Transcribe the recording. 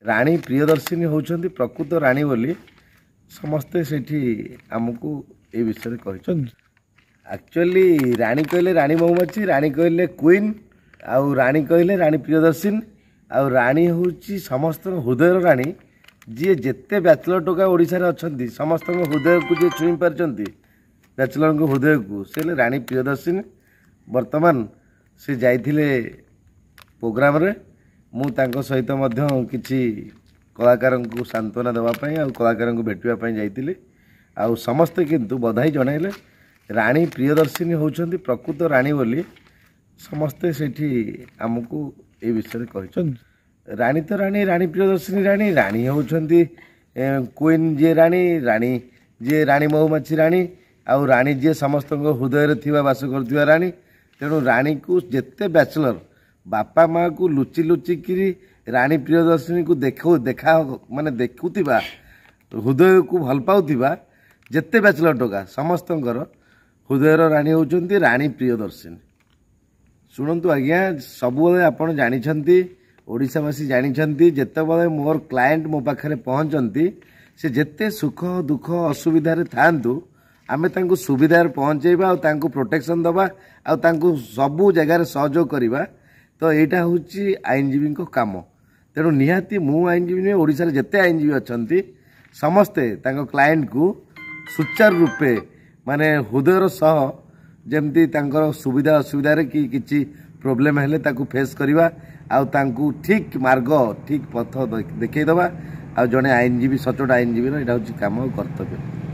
राणी प्रियदर्शिनी होउछंती प्रकृत राणी बोली समस्ते सेठी आमको ए विषय कहि एक्चुअली राणी कहले राणी महुमाछी राणी कहले क्वीन आउ राणी कहले राणी प्रियदर्शिनी आउ राणी होउची समस्त हृदय राणी जी जेते बैचलर टोका ओडिसा रे अछंती समस्त हृदय को जे छुई पारचंती बैचलर को हृदय को से राणी प्रियदर्शिनी वर्तमान से जाइथिले प्रोग्राम रे मु तांको सहित मध्य किछि कलाकार को सांत्वना देवाई आ कलाकार को भेटापी जाइए आ समस्ते किंतु बधाई जणाइले राणी प्रियदर्शिनी होउछंती प्रकृत राणी बोली समस्ते सेठी आमको ए विषय कहि राणी तो राणी राणी प्रियदर्शिनी राणी राणी होउछंती क्वीन जे राणी राणी जे राणी महुमाछी राणी आ राणी जे समस्त हृदय रे थिबा वास करथिबा राणी तेणु राणी को जेते बैचलर बापा माँ को लुचि लुचिकी राणी प्रियदर्शिनी को देखा माने देखुवा हृदय को भल पाउथिबा जेते बैचलर टोका समस्त हृदय राणी होउछंती राणी प्रियदर्शिनी। शुणु आज्ञा सबुबले आपण जानिछंती ओडिशावासी जानिछंती जेतेबेले मोर क्लाएंट मो पाखरे पहुंचंती से जेते सुख दुख असुविधा रे थांतु आमे तांको सुविधा रे पहुंचेबा आ तांको प्रोटेक्शन दबा आ तांको सबु जगह रे सहयोग करबा तो यहाँ हूँ आईनजीवी काम तेणु निहाती मु आईनजीवी ओडिशा रे जेते आईनजीवी अछंती समस्ते तांको क्लाएंट को सुचारू रूपे माने हृदयर सह जेमती तांकर सुविधा असुविधा रे कि किछि प्रोब्लेम हेले ताकू फेस करवा आ तांको ठीक मार्ग ठीक पथ देखै दबा आ जने आईनजीवी सचोट आईनजीवी रो एटा हूँ काम कर्तव्य।